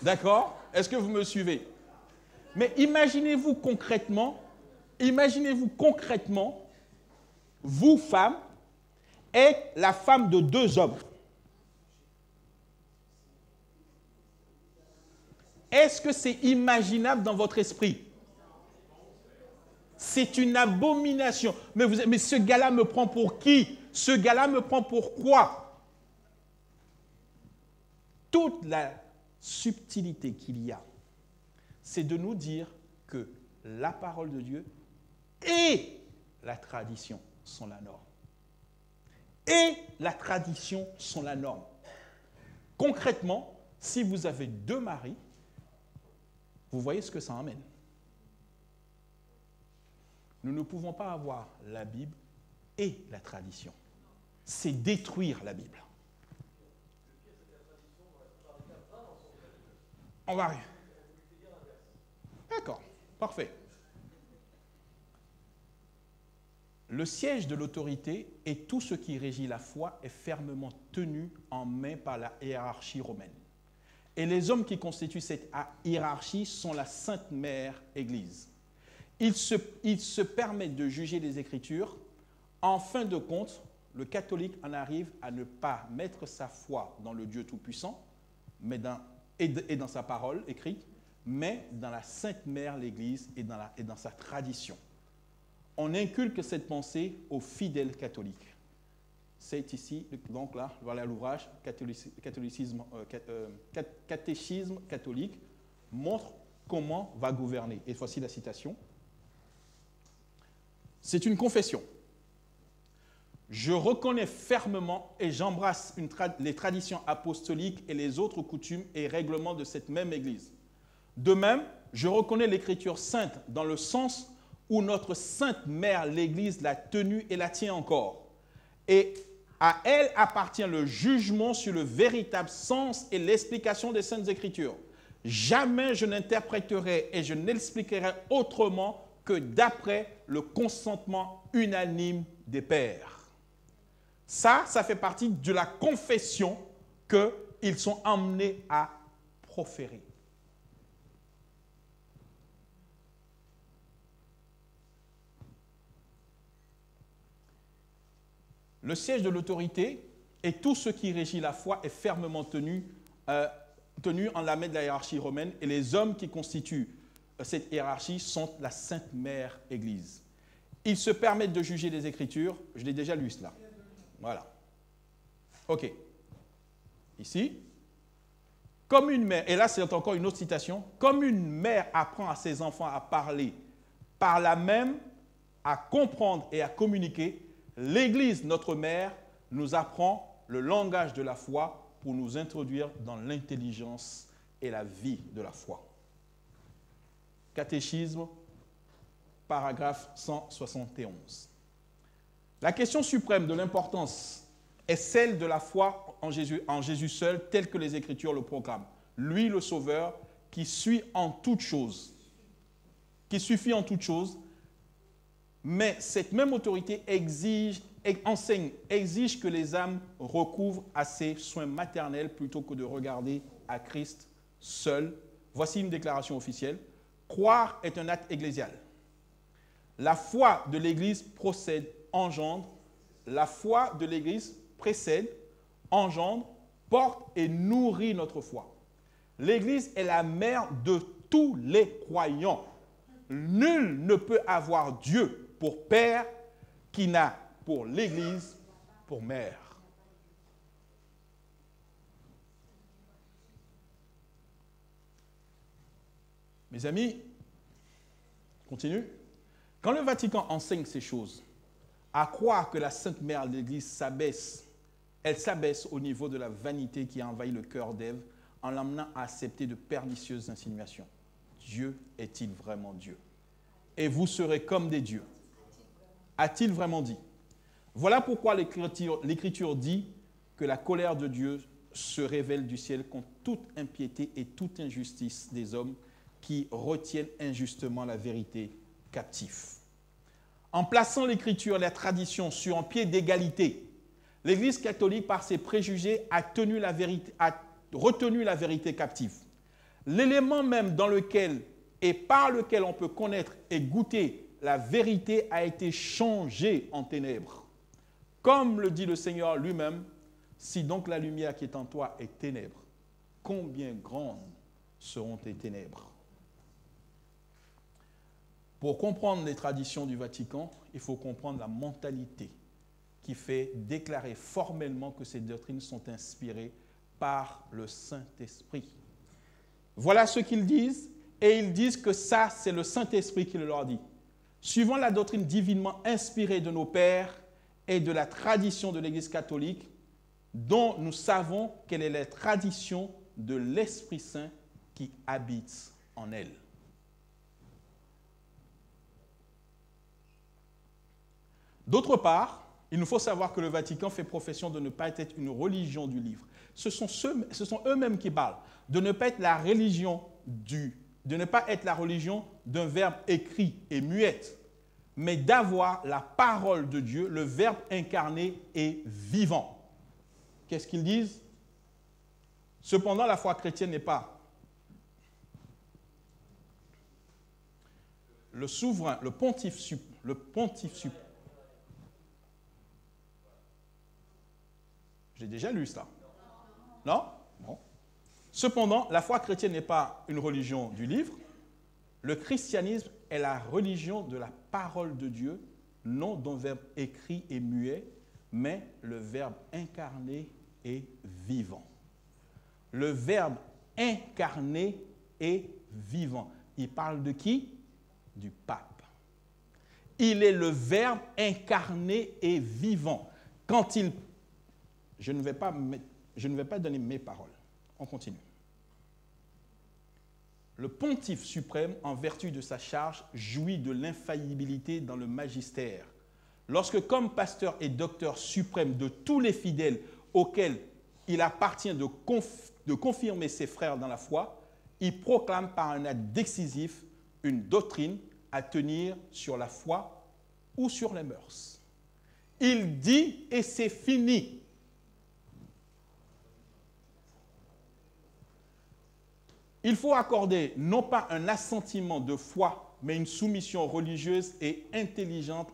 D'accord? Est-ce que vous me suivez? Mais imaginez-vous concrètement, vous, femme, et la femme de deux hommes. Est-ce que c'est imaginable dans votre esprit? C'est une abomination. Mais ce gars-là me prend pour qui? Ce gars-là me prend pour quoi? Toute la subtilité qu'il y a, c'est de nous dire que la parole de Dieu et la tradition sont la norme. Et la tradition sont la norme. Concrètement, si vous avez deux maris, vous voyez ce que ça emmène. Nous ne pouvons pas avoir la Bible et la tradition. C'est détruire la Bible. On va rien. D'accord, parfait. Le siège de l'autorité et tout ce qui régit la foi est fermement tenu en main par la hiérarchie romaine. Et les hommes qui constituent cette hiérarchie sont la Sainte Mère Église. Ils se permettent de juger les Écritures. En fin de compte, le catholique en arrive à ne pas mettre sa foi dans le Dieu Tout-Puissant et dans sa parole écrite, mais dans la Sainte Mère, l'Église, et dans sa tradition. On inculque cette pensée aux fidèles catholiques. C'est ici, donc là, voilà l'ouvrage Catéchisme catholique, montre comment va gouverner. Et voici la citation. C'est une confession. Je reconnais fermement et j'embrasse les traditions apostoliques et les autres coutumes et règlements de cette même Église. De même, je reconnais l'Écriture sainte dans le sens où notre Sainte Mère, l'Église, l'a tenue et la tient encore. Et à elle appartient le jugement sur le véritable sens et l'explication des Saintes Écritures. Jamais je n'interpréterai et je n'expliquerai autrement que d'après le consentement unanime des pères. Ça fait partie de la confession qu'ils sont amenés à proférer. Le siège de l'autorité et tout ce qui régit la foi est fermement tenu en la main de la hiérarchie romaine, et les hommes qui constituent cette hiérarchie sont la Sainte Mère Église. Ils se permettent de juger les Écritures. Je l'ai déjà lu cela. Voilà. OK. Ici, comme une mère, et là c'est encore une autre citation, comme une mère apprend à ses enfants à parler, par là même à comprendre et à communiquer, l'Église, notre mère, nous apprend le langage de la foi pour nous introduire dans l'intelligence et la vie de la foi. Catéchisme, paragraphe 171. La question suprême de l'importance est celle de la foi en Jésus seul, tel que les Écritures le proclament. Lui, le Sauveur, qui suffit en toutes choses. Mais cette même autorité exige que les âmes recouvrent à ses soins maternels plutôt que de regarder à Christ seul. Voici une déclaration officielle. Croire est un acte ecclésial. La foi de l'Église la foi de l'Église précède, engendre, porte et nourrit notre foi. L'Église est la mère de tous les croyants. Nul ne peut avoir Dieu pour père qui n'a pour l'Église pour mère. Mes amis, continue. Quand le Vatican enseigne ces choses, à croire que la Sainte Mère de l'Église elle s'abaisse au niveau de la vanité qui a envahi le cœur d'Ève en l'amenant à accepter de pernicieuses insinuations. Dieu est-il vraiment Dieu? Et vous serez comme des dieux. A-t-il vraiment dit? Voilà pourquoi l'Écriture dit que la colère de Dieu se révèle du ciel contre toute impiété et toute injustice des hommes qui retiennent injustement la vérité captive. En plaçant l'Écriture et la tradition sur un pied d'égalité, l'Église catholique, par ses préjugés, a retenu la vérité captive. L'élément même dans lequel et par lequel on peut connaître et goûter la vérité a été changé en ténèbres. Comme le dit le Seigneur lui-même, si donc la lumière qui est en toi est ténèbres, combien grandes seront tes ténèbres? Pour comprendre les traditions du Vatican, il faut comprendre la mentalité qui fait déclarer formellement que ces doctrines sont inspirées par le Saint-Esprit. Voilà ce qu'ils disent, et ils disent que ça, c'est le Saint-Esprit qui le leur dit. Suivant la doctrine divinement inspirée de nos pères et de la tradition de l'Église catholique, dont nous savons quelle est la tradition de l'Esprit Saint qui habite en elle. D'autre part, il nous faut savoir que le Vatican fait profession de ne pas être une religion du livre. Ce sont eux-mêmes qui parlent de ne pas être la religion d'un verbe écrit et muette, mais d'avoir la parole de Dieu, le verbe incarné et vivant. Qu'est-ce qu'ils disent? Cependant, la foi chrétienne n'est pas le souverain, le pontife suprême. J'ai déjà lu ça. Non? Bon. Cependant, la foi chrétienne n'est pas une religion du livre. Le christianisme est la religion de la parole de Dieu, non d'un verbe écrit et muet, mais le verbe incarné et vivant. Le verbe incarné et vivant. Il parle de qui? Du pape. Il est le verbe incarné et vivant. Quand il... Je ne vais pas donner mes paroles. On continue. Le pontife suprême, en vertu de sa charge, jouit de l'infaillibilité dans le magistère. Lorsque, comme pasteur et docteur suprême de tous les fidèles auxquels il appartient de confirmer ses frères dans la foi, il proclame par un acte décisif une doctrine à tenir sur la foi ou sur les mœurs. Il dit et c'est fini. Il faut accorder non pas un assentiment de foi, mais une soumission religieuse et intelligente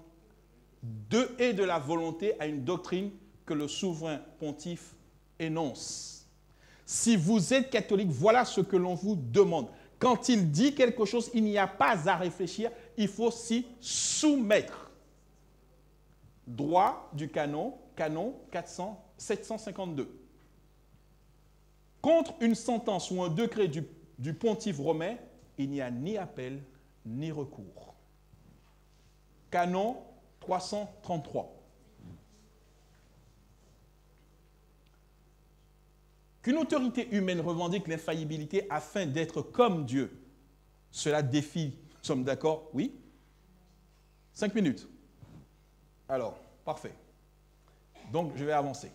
de la volonté à une doctrine que le souverain pontife énonce. Si vous êtes catholique, voilà ce que l'on vous demande. Quand il dit quelque chose, il n'y a pas à réfléchir, il faut s'y soumettre. Droit du canon 752. Contre une sentence ou un décret du pontife romain, il n'y a ni appel ni recours. Canon 333. Qu'une autorité humaine revendique l'infaillibilité afin d'être comme Dieu, cela défie, nous sommes d'accord? Oui? 5 minutes. Alors, parfait. Donc, je vais avancer.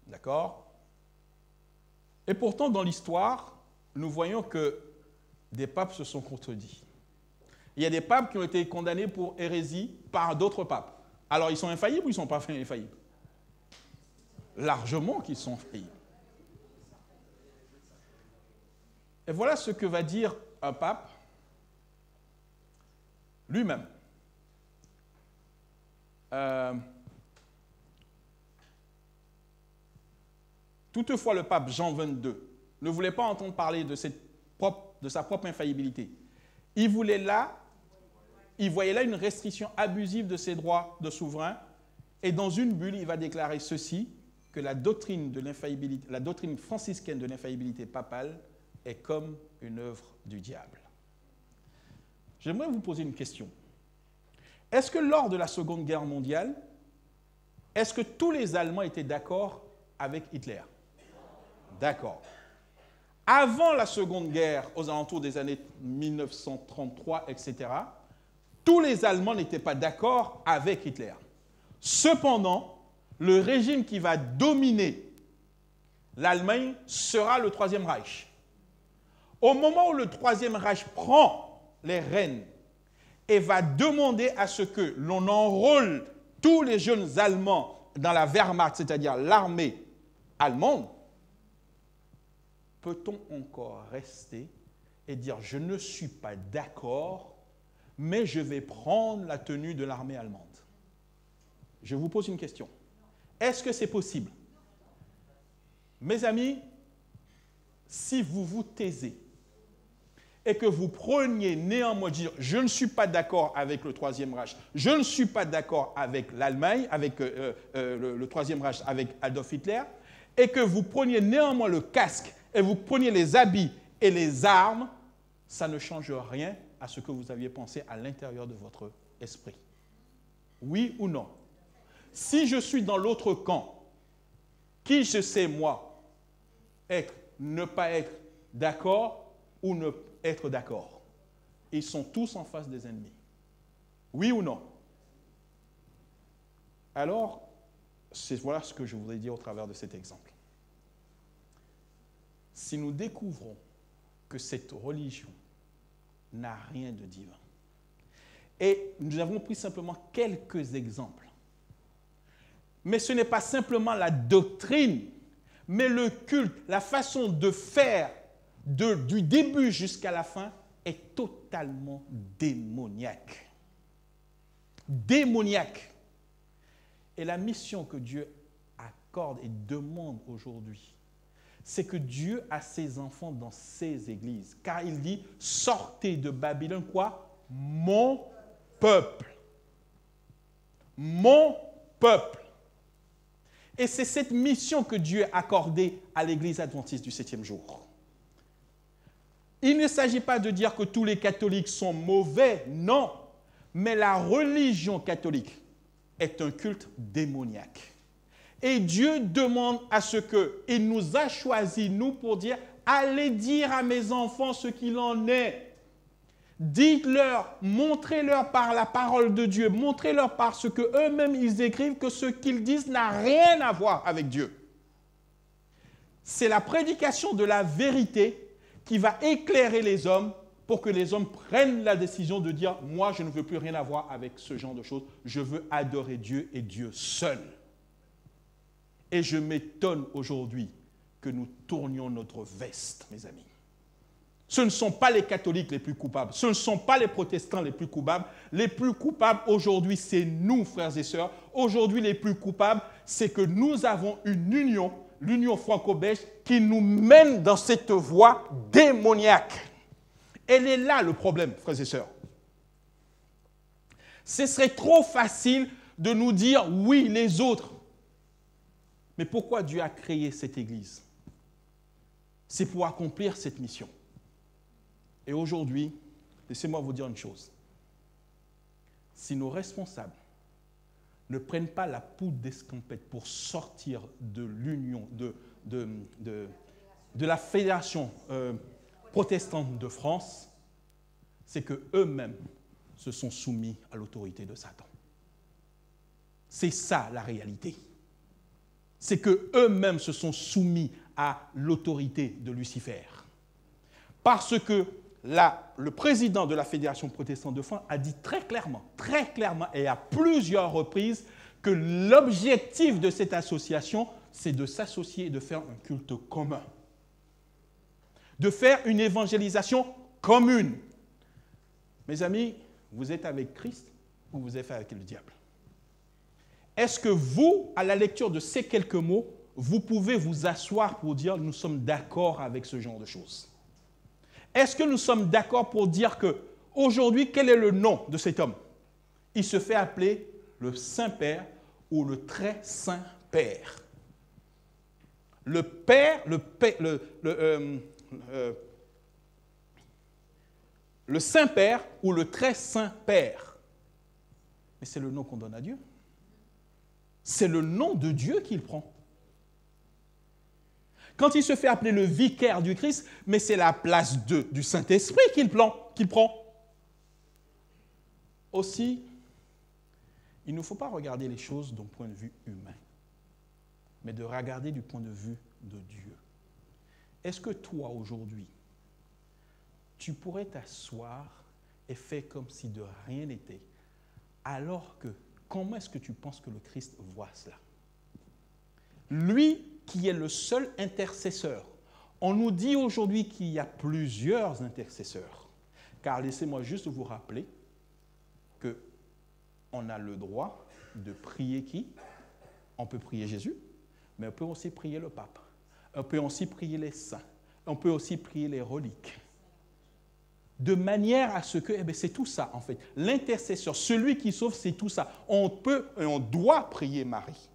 D'accord? Et pourtant, dans l'histoire, nous voyons que des papes se sont contredits. Il y a des papes qui ont été condamnés pour hérésie par d'autres papes. Alors, ils sont infaillibles ou ils ne sont pas infaillibles? Largement qu'ils sont infaillibles. Et voilà ce que va dire un pape lui-même. Toutefois, le pape Jean XXII ne voulait pas entendre parler de sa propre infaillibilité. Il voyait là une restriction abusive de ses droits de souverain, et dans une bulle, il va déclarer ceci, que la doctrine franciscaine de l'infaillibilité papale est comme une œuvre du diable. J'aimerais vous poser une question. Est-ce que lors de la Seconde Guerre mondiale, est-ce que tous les Allemands étaient d'accord avec Hitler? D'accord. Avant la Seconde Guerre, aux alentours des années 1933, etc., tous les Allemands n'étaient pas d'accord avec Hitler. Cependant, le régime qui va dominer l'Allemagne sera le Troisième Reich. Au moment où le Troisième Reich prend les rênes et va demander à ce que l'on enrôle tous les jeunes Allemands dans la Wehrmacht, c'est-à-dire l'armée allemande, peut-on encore rester et dire « je ne suis pas d'accord, mais je vais prendre la tenue de l'armée allemande ». Je vous pose une question. Est-ce que c'est possible? Mes amis, si vous vous taisez et que vous preniez néanmoins dire « je ne suis pas d'accord avec le Troisième Reich, je ne suis pas d'accord avec l'Allemagne, avec le Troisième Reich, avec Adolf Hitler », et que vous preniez néanmoins le casque et vous preniez les habits et les armes, ça ne change rien à ce que vous aviez pensé à l'intérieur de votre esprit. Oui ou non? Si je suis dans l'autre camp, qui je sais, moi, ne pas être d'accord ou ne être d'accord? Ils sont tous en face des ennemis. Oui ou non? Alors, voilà ce que je voudrais dire au travers de cet exemple. Si nous découvrons que cette religion n'a rien de divin, et nous avons pris simplement quelques exemples, mais ce n'est pas simplement la doctrine, mais le culte, la façon de faire du début jusqu'à la fin est totalement démoniaque. Démoniaque. Et la mission que Dieu accorde et demande aujourd'hui, c'est que Dieu a ses enfants dans ses églises. Car il dit, sortez de Babylone, quoi? Mon peuple. Mon peuple. Et c'est cette mission que Dieu a accordée à l'église adventiste du 7e jour. Il ne s'agit pas de dire que tous les catholiques sont mauvais, non. Mais la religion catholique est un culte démoniaque. Et Dieu demande à ce qu'il nous a choisis, nous, pour dire, allez dire à mes enfants ce qu'il en est. Dites-leur, montrez-leur par la parole de Dieu, montrez-leur par ce qu'eux-mêmes ils écrivent que ce qu'ils disent n'a rien à voir avec Dieu. C'est la prédication de la vérité qui va éclairer les hommes pour que les hommes prennent la décision de dire, moi je ne veux plus rien avoir avec ce genre de choses, je veux adorer Dieu et Dieu seul. Et je m'étonne aujourd'hui que nous tournions notre veste, mes amis. Ce ne sont pas les catholiques les plus coupables. Ce ne sont pas les protestants les plus coupables. Les plus coupables aujourd'hui, c'est nous, frères et sœurs. Aujourd'hui, les plus coupables, c'est que nous avons une union, l'union franco-belge, qui nous mène dans cette voie démoniaque. Elle est là le problème, frères et sœurs. Ce serait trop facile de nous dire, oui, les autres. Mais pourquoi Dieu a créé cette Église? C'est pour accomplir cette mission. Et aujourd'hui, laissez-moi vous dire une chose. Si nos responsables ne prennent pas la poudre d'escampette pour sortir de l'union, de la Fédération protestante de France, c'est qu'eux-mêmes se sont soumis à l'autorité de Satan. C'est ça la réalité. C'est qu'eux-mêmes se sont soumis à l'autorité de Lucifer. Parce que le président de la Fédération protestante de France a dit très clairement et à plusieurs reprises que l'objectif de cette association, c'est de s'associer et de faire un culte commun. De faire une évangélisation commune. Mes amis, vous êtes avec Christ ou vous êtes avec le diable? Est-ce que vous, à la lecture de ces quelques mots, vous pouvez vous asseoir pour dire « nous sommes d'accord avec ce genre de choses » ? Est-ce que nous sommes d'accord pour dire qu'aujourd'hui, quel est le nom de cet homme? Il se fait appeler le Saint-Père ou le Très Saint-Père. Le Saint-Père ou le Très Saint-Père. Mais c'est le nom qu'on donne à Dieu. C'est le nom de Dieu qu'il prend. Quand il se fait appeler le vicaire du Christ, mais c'est la place du Saint-Esprit qu'il prend. Aussi, il ne faut pas regarder les choses d'un point de vue humain, mais de regarder du point de vue de Dieu. Est-ce que toi, aujourd'hui, tu pourrais t'asseoir et faire comme si de rien n'était, alors que, comment est-ce que tu penses que le Christ voit cela? Lui qui est le seul intercesseur. On nous dit aujourd'hui qu'il y a plusieurs intercesseurs. Car laissez-moi juste vous rappeler qu'on a le droit de prier qui? On peut prier Jésus, mais on peut aussi prier le pape. On peut aussi prier les saints. On peut aussi prier les reliques. De manière à ce que, c'est tout ça en fait. L'intercesseur, celui qui sauve, c'est tout ça. On peut et on doit prier Marie.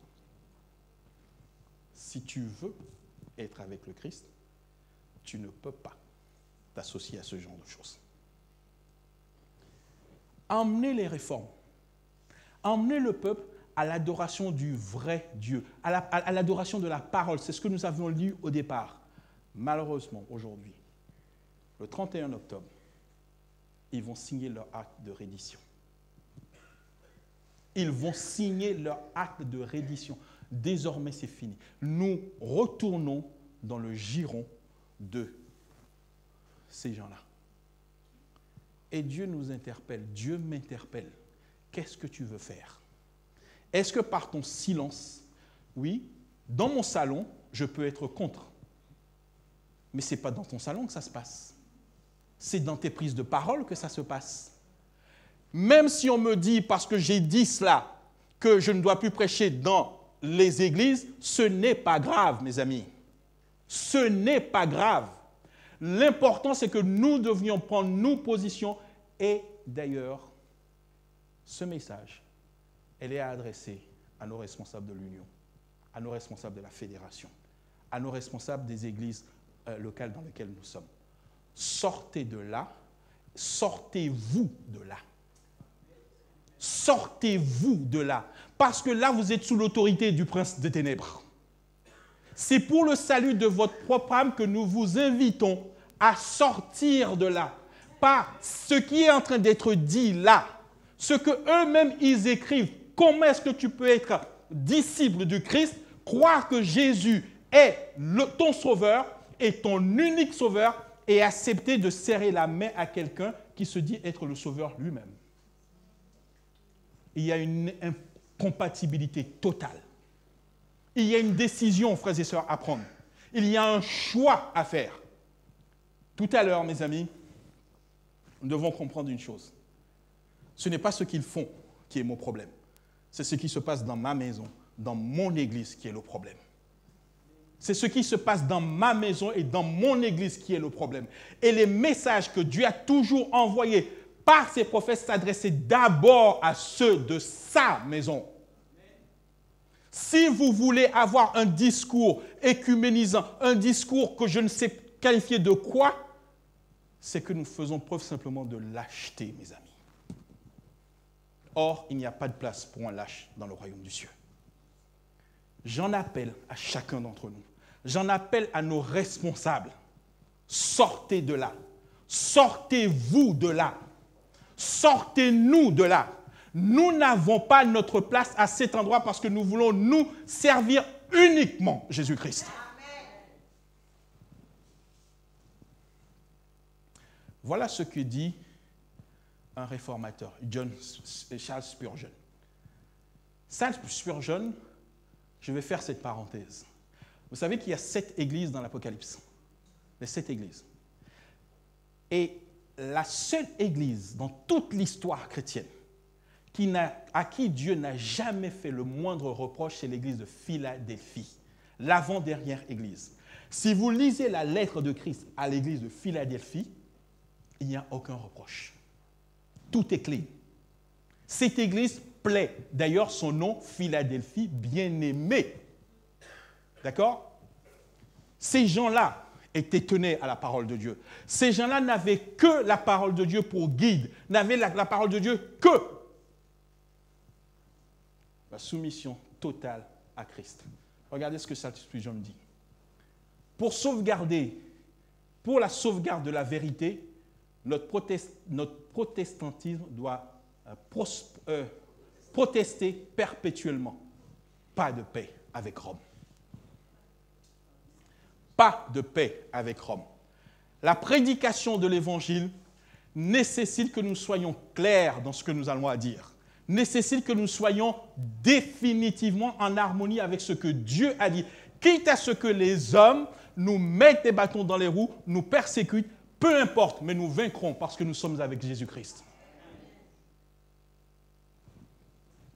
Si tu veux être avec le Christ, tu ne peux pas t'associer à ce genre de choses. Emmenez les réformes. Emmenez le peuple à l'adoration du vrai Dieu, à l'adoration de la parole. C'est ce que nous avions lu au départ. Malheureusement, aujourd'hui, le 31 octobre, ils vont signer leur acte de reddition. Ils vont signer leur acte de reddition. Désormais, c'est fini. Nous retournons dans le giron de ces gens-là. Et Dieu nous interpelle, Dieu m'interpelle. Qu'est-ce que tu veux faire? Est-ce que par ton silence, oui, dans mon salon, je peux être contre? Mais ce n'est pas dans ton salon que ça se passe. C'est dans tes prises de parole que ça se passe. Même si on me dit, parce que j'ai dit cela, que je ne dois plus prêcher dans les églises, ce n'est pas grave, mes amis. Ce n'est pas grave. L'important, c'est que nous devions prendre nos positions. Et d'ailleurs, ce message, elle est adressée à nos responsables de l'Union, à nos responsables de la Fédération, à nos responsables des églises locales dans lesquelles nous sommes. Sortez de là, sortez-vous de là. Sortez-vous de là. Parce que là, vous êtes sous l'autorité du prince des ténèbres. C'est pour le salut de votre propre âme que nous vous invitons à sortir de là. Pas ce qui est en train d'être dit là, ce que eux-mêmes ils écrivent. Comment est-ce que tu peux être disciple du Christ, croire que Jésus est ton sauveur et ton unique sauveur et accepter de serrer la main à quelqu'un qui se dit être le sauveur lui-même? Il y a une incompatibilité totale. Il y a une décision, frères et sœurs, à prendre. Il y a un choix à faire. Tout à l'heure, mes amis, nous devons comprendre une chose. Ce n'est pas ce qu'ils font qui est mon problème. C'est ce qui se passe dans ma maison, dans mon église qui est le problème. C'est ce qui se passe dans ma maison et dans mon église qui est le problème. Et les messages que Dieu a toujours envoyés par ses prophètes s'adressaient d'abord à ceux de sa maison. Si vous voulez avoir un discours écuménisant, un discours que je ne sais qualifier de quoi, c'est que nous faisons preuve simplement de lâcheté, mes amis. Or, il n'y a pas de place pour un lâche dans le royaume du ciel. J'en appelle à chacun d'entre nous. J'en appelle à nos responsables. Sortez de là. Sortez-vous de là. Sortez-nous de là. Nous n'avons pas notre place à cet endroit parce que nous voulons nous servir uniquement Jésus-Christ. Voilà ce que dit un réformateur, Charles Spurgeon. Charles Spurgeon, je vais faire cette parenthèse. Vous savez qu'il y a 7 églises dans l'Apocalypse. Les 7 églises. Et la seule église dans toute l'histoire chrétienne à qui Dieu n'a jamais fait le moindre reproche, c'est l'église de Philadelphie, l'avant-dernière église. Si vous lisez la lettre de Christ à l'église de Philadelphie, il n'y a aucun reproche. Tout est clean. Cette église plaît. D'ailleurs, son nom, Philadelphie, bien-aimé. D'accord? Ces gens-là étaient tenus à la parole de Dieu. Ces gens-là n'avaient que la parole de Dieu pour guide, n'avaient la parole de Dieu que la soumission totale à Christ. Regardez ce que Charles Spurgeon dit. Pour la sauvegarde de la vérité, notre protestantisme doit protester perpétuellement. Pas de paix avec Rome. Pas de paix avec Rome. La prédication de l'Évangile nécessite que nous soyons clairs dans ce que nous allons à dire. Nécessite que nous soyons définitivement en harmonie avec ce que Dieu a dit. Quitte à ce que les hommes nous mettent des bâtons dans les roues, nous persécutent, peu importe, mais nous vaincrons parce que nous sommes avec Jésus-Christ.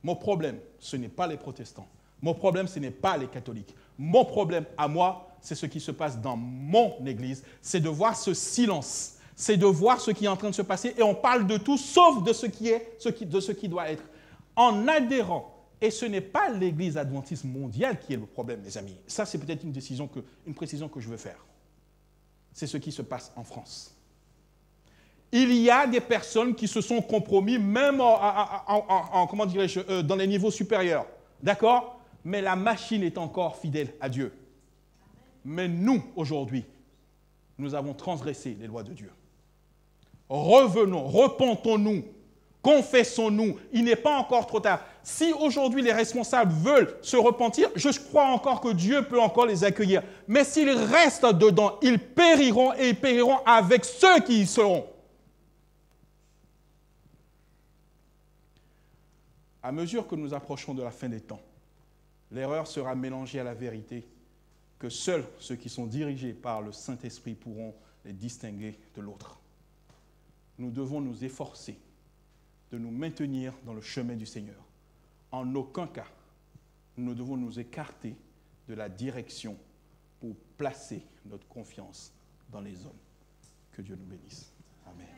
Mon problème, ce n'est pas les protestants. Mon problème, ce n'est pas les catholiques. Mon problème à moi, c'est ce qui se passe dans mon église. C'est de voir ce silence. C'est de voir ce qui est en train de se passer. Et on parle de tout, sauf de ce qui doit être. En adhérant, et ce n'est pas l'église adventiste mondiale qui est le problème, mes amis. Ça, c'est peut-être une précision que je veux faire. C'est ce qui se passe en France. Il y a des personnes qui se sont compromis, même comment dirais-je, dans les niveaux supérieurs. D'accord? Mais la machine est encore fidèle à Dieu. Mais nous, aujourd'hui, nous avons transgressé les lois de Dieu. Revenons, repentons-nous, confessons-nous. Il n'est pas encore trop tard. Si aujourd'hui les responsables veulent se repentir, je crois encore que Dieu peut encore les accueillir. Mais s'ils restent dedans, ils périront et ils périront avec ceux qui y seront. À mesure que nous approchons de la fin des temps, l'erreur sera mélangée à la vérité, que seuls ceux qui sont dirigés par le Saint-Esprit pourront les distinguer de l'autre. Nous devons nous efforcer de nous maintenir dans le chemin du Seigneur, En aucun cas, nous devons nous écarter de la direction pour placer notre confiance dans les hommes. Que Dieu nous bénisse. Amen.